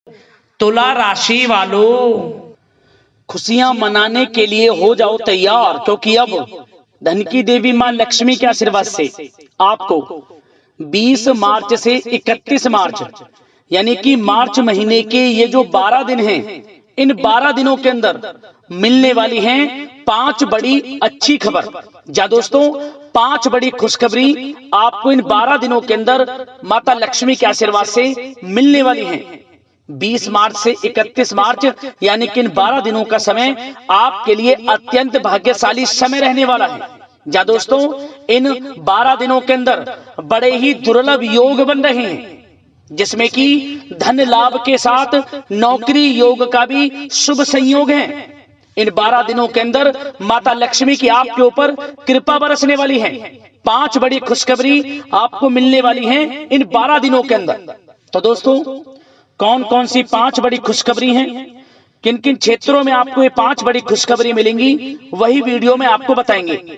तुला राशि वालों, खुशियां मनाने के लिए हो जाओ तैयार, क्योंकि अब धन की देवी मां लक्ष्मी के आशीर्वाद से आपको 20 मार्च से 31 मार्च यानी कि मार्च महीने के ये जो 12 दिन हैं, इन 12 दिनों के अंदर मिलने वाली हैं 5 बड़ी अच्छी खबर। जा दोस्तों, 5 बड़ी खुशखबरी आपको इन 12 दिनों के अंदर माता लक्ष्मी के आशीर्वाद से मिलने वाली हैं। 20 मार्च से 31 मार्च यानी कि इन 12 दिनों का समय आपके लिए अत्यंत भाग्यशाली समय रहने वाला है। जा दोस्तों, इन 12 दिनों के अंदर बड़े ही दुर्लभ योग बन रहे हैं, जिसमें कि धन लाभ के साथ नौकरी योग का भी शुभ संयोग है। इन 12 दिनों के अंदर माता लक्ष्मी की आपके ऊपर कृपा बरसने वाली है। 5 बड़ी खुशखबरी आपको मिलने वाली है इन 12 दिनों के अंदर। तो दोस्तों, कौन कौन सी 5 बड़ी खुशखबरी हैं, किन किन क्षेत्रों में आपको ये 5 बड़ी खुशखबरी मिलेंगी, वही वीडियो में आपको बताएंगे।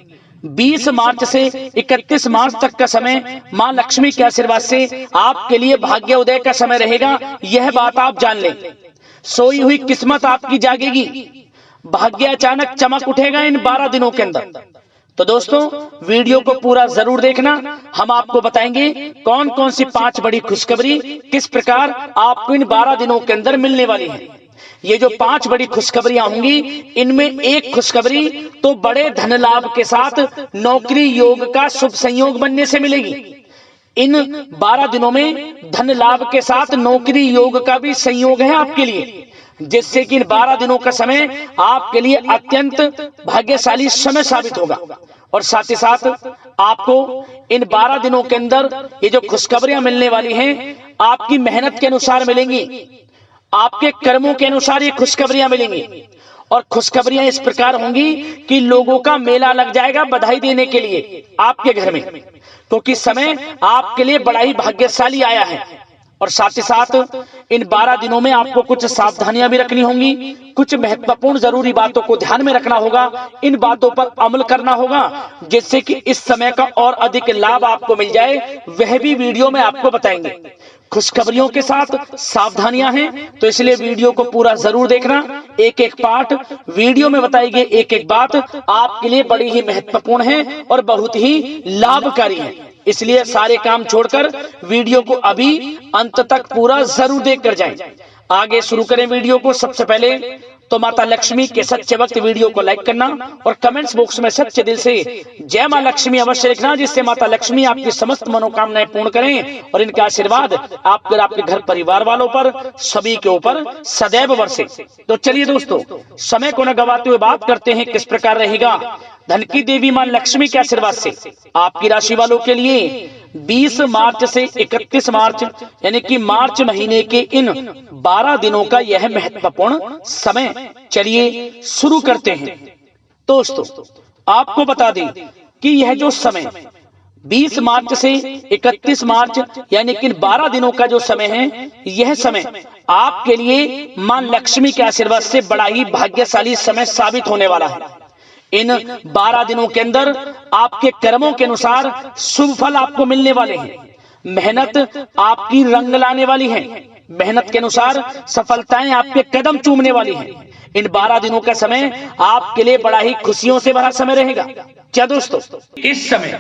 20 मार्च से 31 मार्च तक का समय मां लक्ष्मी के आशीर्वाद से आपके लिए भाग्य उदय का समय रहेगा, यह बात आप जान लें। सोई हुई किस्मत आपकी जागेगी, भाग्य अचानक चमक उठेगा इन 12 दिनों के अंदर। तो दोस्तों, वीडियो को पूरा जरूर देखना, हम आपको बताएंगे कौन कौन सी 5 बड़ी खुशखबरी किस प्रकार आपको इन 12 दिनों के अंदर मिलने वाली है। ये जो 5 बड़ी खुशखबरियां होंगी, इनमें एक खुशखबरी तो बड़े धन लाभ के साथ नौकरी योग का शुभ संयोग बनने से मिलेगी। इन 12 दिनों में धन लाभ के साथ नौकरी योग का भी संयोग है आपके लिए, जिससे कि इन 12 दिनों का समय आपके लिए अत्यंत भाग्यशाली समय साबित होगा। और साथ ही साथ आपको इन 12 दिनों के अंदर ये जो खुशखबरियां मिलने वाली हैं, आपकी मेहनत के अनुसार मिलेंगी, आपके कर्मों के अनुसार ये खुशखबरियां मिलेंगी। और खुशखबरियां इस प्रकार होंगी कि लोगों का मेला लग जाएगा बधाई देने के लिए आपके घर में, क्योंकि समय आपके लिए बड़ा ही भाग्यशाली आया है। और साथ ही साथ इन 12 दिनों में आपको कुछ सावधानियां भी रखनी होंगी, कुछ महत्वपूर्ण जरूरी बातों को ध्यान में रखना होगा, इन बातों पर अमल करना होगा, जिससे कि इस समय का और अधिक लाभ आपको मिल जाए, वह भी वीडियो में आपको बताएंगे। खुशखबरियों के साथ सावधानियां हैं, तो इसलिए वीडियो को पूरा जरूर देखना। एक एक पार्ट वीडियो में बताई गई एक एक बात आपके लिए बड़ी ही महत्वपूर्ण है और बहुत ही लाभकारी है, इसलिए सारे काम छोड़कर वीडियो को अभी अंत तक पूरा जरूर देखकर जाएं। आगे शुरू करें वीडियो को। सबसे पहले तो माता लक्ष्मी के सच्चे भक्त वीडियो को लाइक करना और कमेंट्स बॉक्स में सच्चे दिल से जय मां लक्ष्मी अवश्य लिखना, जिससे माता लक्ष्मी आपकी समस्त मनोकामनाएं पूर्ण करें और इनका आशीर्वाद आप और आपके घर परिवार वालों पर सभी के ऊपर सदैव बरसे। तो चलिए दोस्तों, समय को न गवाते हुए बात करते हैं किस प्रकार रहेगा धन की देवी मां लक्ष्मी के आशीर्वाद से आपकी राशि वालों के लिए 20 मार्च से 31 मार्च यानी कि मार्च महीने के इन 12 दिनों का यह महत्वपूर्ण समय। चलिए शुरू करते हैं। दोस्तों, आपको बता दें कि यह जो समय 20 मार्च से 31 मार्च यानी कि 12 दिनों का जो समय है, यह समय आपके लिए मां लक्ष्मी के आशीर्वाद से बड़ा ही भाग्यशाली समय साबित होने वाला है। इन 12 दिनों के अंदर आपके कर्मों के अनुसार शुभ फल आपको मिलने वाले हैं। मेहनत आपकी रंग लाने वाली है, मेहनत के अनुसार सफलताएं आपके कदम चूमने वाली हैं। इन 12 दिनों का समय आपके लिए बड़ा ही खुशियों से भरा समय रहेगा। क्या दोस्तों, इस समय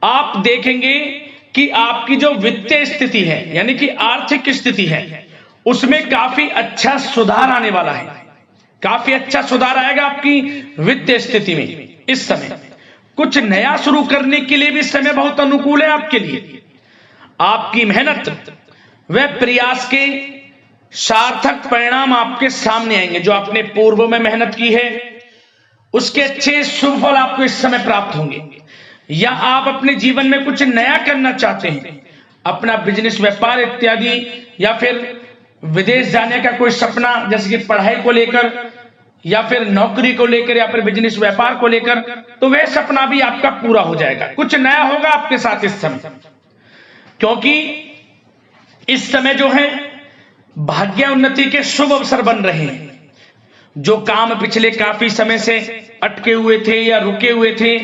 आप देखेंगे कि आपकी जो वित्तीय स्थिति है यानी कि आर्थिक स्थिति है, उसमें काफी अच्छा सुधार आने वाला है। काफी अच्छा सुधार आएगा आपकी वित्तीय स्थिति में। इस समय कुछ नया शुरू करने के लिए भी समय बहुत अनुकूल है आपके लिए। आपकी मेहनत व प्रयास के सार्थक परिणाम आपके सामने आएंगे। जो आपने पूर्व में मेहनत की है, उसके अच्छे शुभ फल आपको इस समय प्राप्त होंगे। या आप अपने जीवन में कुछ नया करना चाहते हैं, अपना बिजनेस, व्यापार इत्यादि, या फिर विदेश जाने का कोई सपना, जैसे कि पढ़ाई को लेकर या फिर नौकरी को लेकर या फिर बिजनेस व्यापार को लेकर, तो वह सपना भी आपका पूरा हो जाएगा। कुछ नया होगा आपके साथ इस समय, क्योंकि इस समय जो है भाग्य उन्नति के शुभ अवसर बन रहे हैं। जो काम पिछले काफी समय से अटके हुए थे या रुके हुए थे,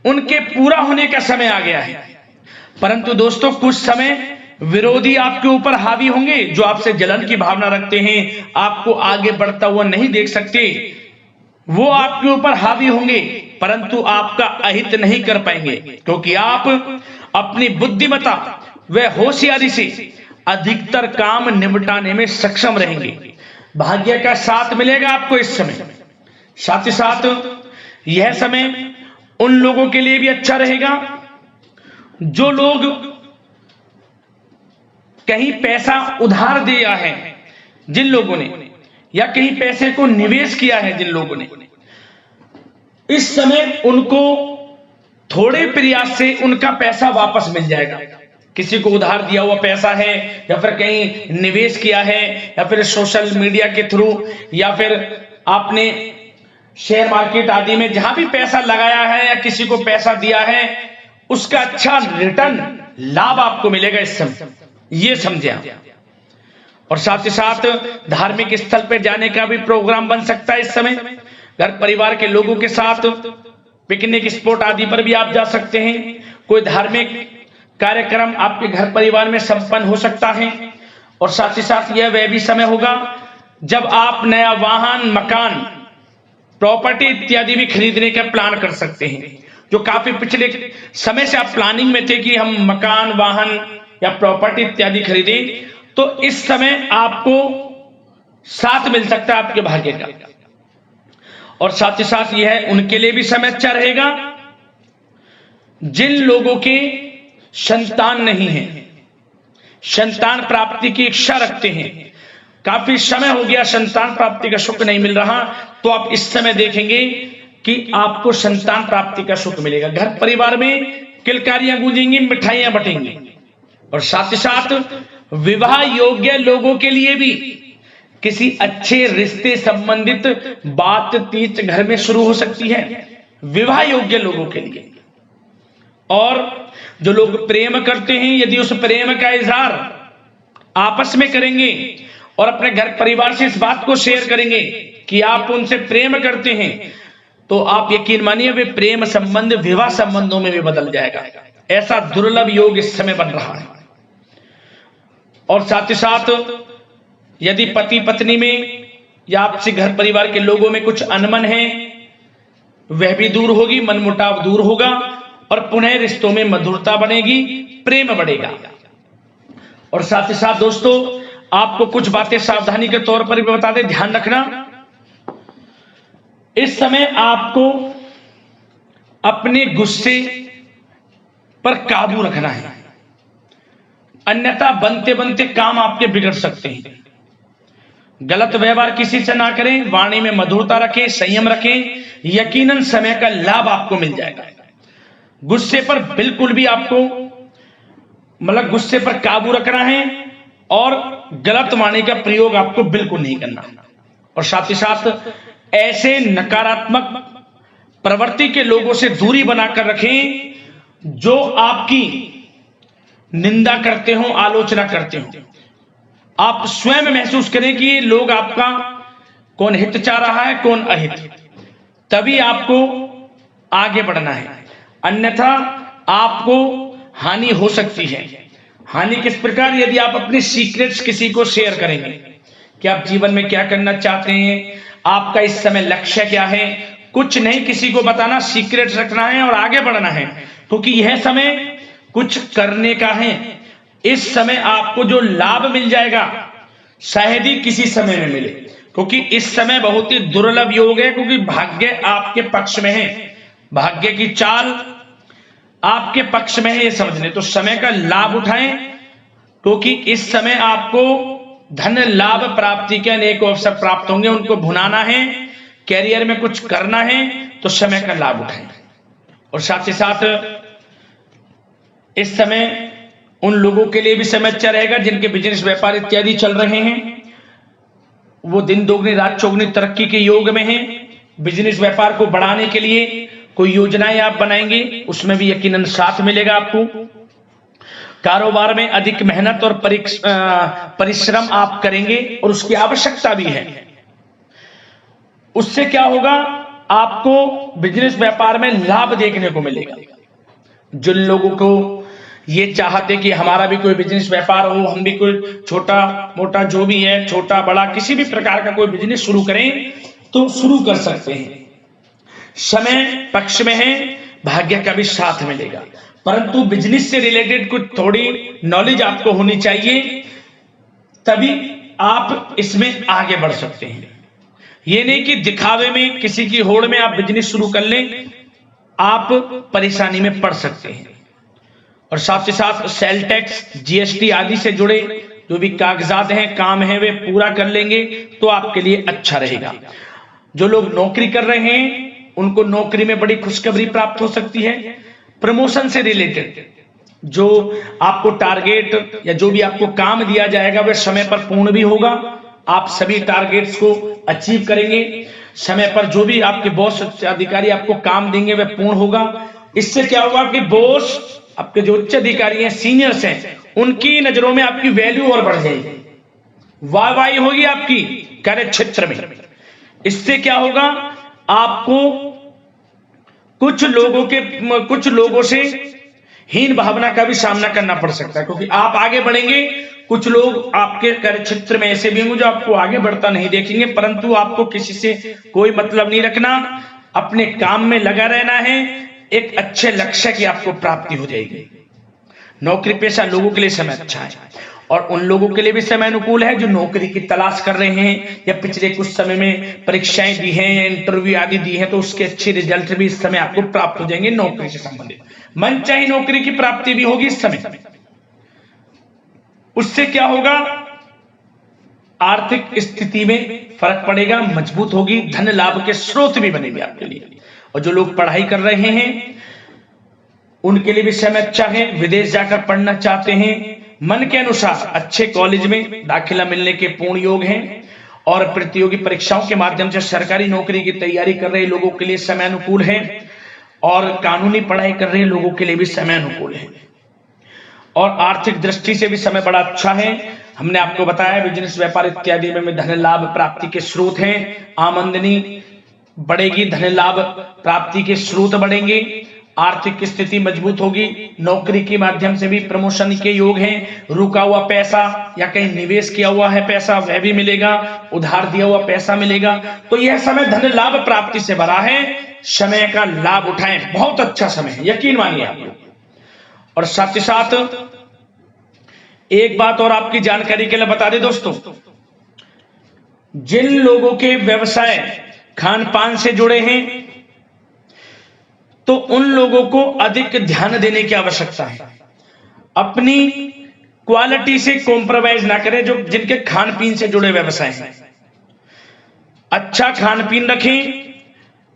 उनके पूरा होने का समय आ गया है। परंतु दोस्तों, कुछ समय विरोधी आपके ऊपर हावी होंगे, जो आपसे जलन की भावना रखते हैं, आपको आगे बढ़ता हुआ नहीं देख सकते, वो आपके ऊपर हावी होंगे, परंतु आपका अहित नहीं कर पाएंगे, क्योंकि आप अपनी बुद्धिमत्ता व होशियारी से अधिकतर काम निपटाने में सक्षम रहेंगे। भाग्य का साथ मिलेगा आपको इस समय। साथ ही साथ यह समय उन लोगों के लिए भी अच्छा रहेगा जो लोग कहीं पैसा उधार दिया है, जिन लोगों ने, या कहीं पैसे को निवेश किया है जिन लोगों ने, इस समय उनको थोड़े प्रयास से उनका पैसा वापस मिल जाएगा। किसी को उधार दिया हुआ पैसा है, या फिर कहीं निवेश किया है, या फिर सोशल मीडिया के थ्रू, या फिर आपने शेयर मार्केट आदि में जहां भी पैसा लगाया है या किसी को पैसा दिया है, उसका अच्छा रिटर्न लाभ आपको मिलेगा इस समय, ये समझे आप। और साथ ही साथ धार्मिक स्थल पर जाने का भी प्रोग्राम बन सकता है इस समय। घर परिवार के लोगों के साथ पिकनिक स्पॉट आदि पर भी आप जा सकते हैं। कोई धार्मिक कार्यक्रम आपके घर परिवार में संपन्न हो सकता है। और साथ ही साथ यह वह भी समय होगा जब आप नया वाहन, मकान, प्रॉपर्टी इत्यादि भी खरीदने का प्लान कर सकते हैं। जो काफी पिछले समय से आप प्लानिंग में थे कि हम मकान, वाहन या प्रॉपर्टी इत्यादि खरीदें, तो इस समय आपको साथ मिल सकता है आपके भाग्य का। और साथ ही साथ यह उनके लिए भी समय अच्छा रहेगा जिन लोगों के संतान नहीं है, संतान प्राप्ति की इच्छा रखते हैं, काफी समय हो गया संतान प्राप्ति का सुख नहीं मिल रहा, तो आप इस समय देखेंगे कि आपको संतान प्राप्ति का सुख मिलेगा। घर परिवार में किलकारियां गूंजेंगी, मिठाइयां बटेंगी। और साथ ही साथ विवाह योग्य लोगों के लिए भी किसी अच्छे रिश्ते संबंधित बातचीत घर में शुरू हो सकती है, विवाह योग्य लोगों के लिए। और जो लोग प्रेम करते हैं, यदि उस प्रेम का इजहार आपस में करेंगे और अपने घर परिवार से इस बात को शेयर करेंगे कि आप उनसे प्रेम करते हैं, तो आप यकीन मानिए वे प्रेम संबंध विवाह संबंधों में भी बदल जाएगा। ऐसा दुर्लभ योग इस समय बन रहा है। और साथ ही साथ यदि पति पत्नी में या आपसे घर परिवार के लोगों में कुछ अनमन है, वह भी दूर होगी, मनमुटाव दूर होगा और पुनः रिश्तों में मधुरता बनेगी, प्रेम बढ़ेगा। और साथ ही साथ दोस्तों, आपको कुछ बातें सावधानी के तौर पर भी बता दें, ध्यान रखना। इस समय आपको अपने गुस्से पर काबू रखना है, अन्यथा बनते बनते काम आपके बिगड़ सकते हैं। गलत व्यवहार किसी से ना करें, वाणी में मधुरता रखें, संयम रखें, यकीनन समय का लाभ आपको मिल जाएगा। गुस्से पर बिल्कुल भी आपको गुस्से पर काबू रखना है और गलत वाणी का प्रयोग आपको बिल्कुल नहीं करना। और साथ ही साथ ऐसे नकारात्मक प्रवृत्ति के लोगों से दूरी बनाकर रखें जो आपकी निंदा करते हो, आलोचना करते हो। आप स्वयं महसूस करें कि लोग आपका कौन हित चाह रहा है, कौन अहित, तभी आपको आगे बढ़ना है, अन्यथा आपको हानि हो सकती है। हानि किस प्रकार? यदि आप अपने सीक्रेट्स किसी को शेयर करेंगे कि आप जीवन में क्या करना चाहते हैं, आपका इस समय लक्ष्य क्या है, कुछ नहीं किसी को बताना, सीक्रेट्स रखना है और आगे बढ़ना है, क्योंकि यह समय कुछ करने का है। इस समय आपको जो लाभ मिल जाएगा शायद ही किसी समय में मिले, क्योंकि इस समय बहुत ही दुर्लभ योग है, क्योंकि भाग्य आपके पक्ष में है, भाग्य की चाल आपके पक्ष में है, ये समझ लें। तो समय का लाभ उठाएं, क्योंकि इस समय आपको धन लाभ प्राप्ति के अनेक अवसर प्राप्त होंगे, उनको भुनाना है, कैरियर में कुछ करना है, तो समय का लाभ उठाएं। और साथ ही साथ इस समय उन लोगों के लिए भी समय अच्छा रहेगा जिनके बिजनेस व्यापार इत्यादि चल रहे हैं, वो दिन दोगुनी रात चौगुनी तरक्की के योग में हैं। बिजनेस व्यापार को बढ़ाने के लिए कोई योजनाएं आप बनाएंगे, उसमें भी यकीनन साथ मिलेगा आपको। कारोबार में अधिक मेहनत और परिश्रम आप करेंगे और उसकी आवश्यकता भी है। उससे क्या होगा, आपको बिजनेस व्यापार में लाभ देखने को मिलेगा। जिन लोगों को ये चाहते कि हमारा भी कोई बिजनेस व्यापार हो, हम भी कोई छोटा मोटा जो भी है, छोटा बड़ा किसी भी प्रकार का कोई बिजनेस शुरू करें तो शुरू कर सकते हैं। समय पक्ष में है, भाग्य का भी साथ मिलेगा, परंतु बिजनेस से रिलेटेड कुछ थोड़ी नॉलेज आपको होनी चाहिए, तभी आप इसमें आगे बढ़ सकते हैं। ये नहीं कि दिखावे में किसी की होड़ में आप बिजनेस शुरू कर लें, आप परेशानी में पड़ सकते हैं। और साथ ही साथ सेल टैक्स, जीएसटी आदि से जुड़े जो भी कागजात हैं, काम है, वे पूरा कर लेंगे तो आपके लिए अच्छा रहेगा। जो लोग नौकरी कर रहे हैं उनको नौकरी में बड़ी खुशखबरी प्राप्त हो सकती है। प्रमोशन से रिलेटेड जो आपको टारगेट या जो भी आपको काम दिया जाएगा वह समय पर पूर्ण भी होगा, आप सभी टारगेट्स को अचीव करेंगे। समय पर जो भी आपके बॉस अधिकारी आपको काम देंगे वह पूर्ण होगा। इससे क्या होगा कि बॉस, आपके जो उच्च अधिकारी हैं, सीनियर्स हैं, उनकी नजरों में आपकी वैल्यू और बढ़ जाएगी, वाहवाही होगी आपकी कार्य क्षेत्र में। इससे क्या होगा, आपको कुछ लोगों से हीन भावना का भी सामना करना पड़ सकता है, क्योंकि आप आगे बढ़ेंगे। कुछ लोग आपके कार्य क्षेत्र में ऐसे भी होंगे जो आपको आगे बढ़ता नहीं देखेंगे, परंतु आपको किसी से कोई मतलब नहीं रखना, अपने काम में लगा रहना है, एक अच्छे लक्ष्य की आपको प्राप्ति हो जाएगी। नौकरी पेशा लोगों के लिए समय अच्छा है, और उन लोगों के लिए भी समय अनुकूल है जो नौकरी की तलाश कर रहे हैं या पिछले कुछ समय में परीक्षाएं दी हैं या इंटरव्यू आदि दी हैं, तो उसके अच्छे रिजल्ट भी इस समय आपको प्राप्त हो जाएंगे। नौकरी से संबंधित मनचाही नौकरी की प्राप्ति भी होगी इस समय। उससे क्या होगा, आर्थिक स्थिति में फर्क पड़ेगा, मजबूत होगी, धन लाभ के स्रोत भी बनेंगे आपके लिए। और जो लोग पढ़ाई कर रहे हैं उनके लिए भी समय अच्छा है, विदेश जाकर पढ़ना चाहते हैं, मन के अनुसार अच्छे कॉलेज में दाखिला मिलने के पूर्ण योग हैं, और प्रतियोगी परीक्षाओं के माध्यम से सरकारी नौकरी की तैयारी कर रहे लोगों के लिए समय अनुकूल है, और कानूनी पढ़ाई कर रहे लोगों के लिए भी समय अनुकूल है, और आर्थिक दृष्टि से भी समय बड़ा अच्छा है। हमने आपको बताया बिजनेस व्यापार इत्यादि में धन लाभ प्राप्ति के स्रोत हैं, आमदनी बढ़ेगी, धन लाभ प्राप्ति के स्रोत बढ़ेंगे, आर्थिक स्थिति मजबूत होगी, नौकरी के माध्यम से भी प्रमोशन के योग हैं, रुका हुआ पैसा या कहीं निवेश किया हुआ है पैसा वह भी मिलेगा, उधार दिया हुआ पैसा मिलेगा। तो यह समय धन लाभ प्राप्ति से भरा है, समय का लाभ उठाएं, बहुत अच्छा समय है, यकीन मानिए आप लोग। और साथ ही साथ एक बात और आपकी जानकारी के लिए बता दें दोस्तों, जिन लोगों के व्यवसाय खान पान से जुड़े हैं तो उन लोगों को अधिक ध्यान देने की आवश्यकता है। अपनी क्वालिटी से कॉम्प्रोमाइज ना करें। जो जिनके खान पीन से जुड़े व्यवसाय हैं, अच्छा खान पीन रखें,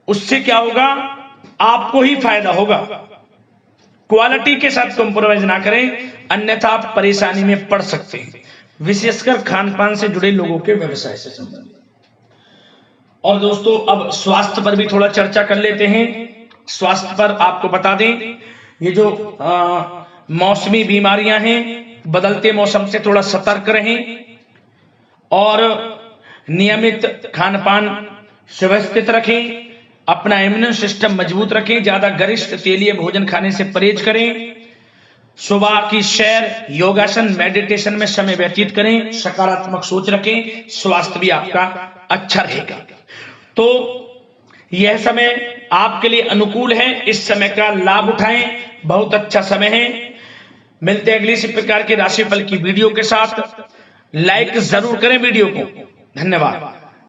उससे क्या होगा, आपको ही फायदा होगा। क्वालिटी के साथ कॉम्प्रोमाइज ना करें, अन्यथा आप परेशानी में पड़ सकते हैं, विशेषकर खान पान से जुड़े लोगों के व्यवसाय से संबंधित। और दोस्तों अब स्वास्थ्य पर भी थोड़ा चर्चा कर लेते हैं। स्वास्थ्य पर आपको बता दें, ये जो मौसमी बीमारियां हैं, बदलते मौसम से थोड़ा सतर्क रहें, और नियमित खान पान व्यवस्थित रखें, अपना इम्यून सिस्टम मजबूत रखें, ज्यादा गरिष्ठ तेलीय भोजन खाने से परहेज करें, सुबह की सैर, योगासन, मेडिटेशन में समय व्यतीत करें, सकारात्मक सोच रखें, स्वास्थ्य भी आपका अच्छा रहेगा। तो यह समय आपके लिए अनुकूल है, इस समय का लाभ उठाएं, बहुत अच्छा समय है। मिलते हैं अगली इसी प्रकार के राशिफल की वीडियो के साथ। लाइक जरूर करें वीडियो को। धन्यवाद।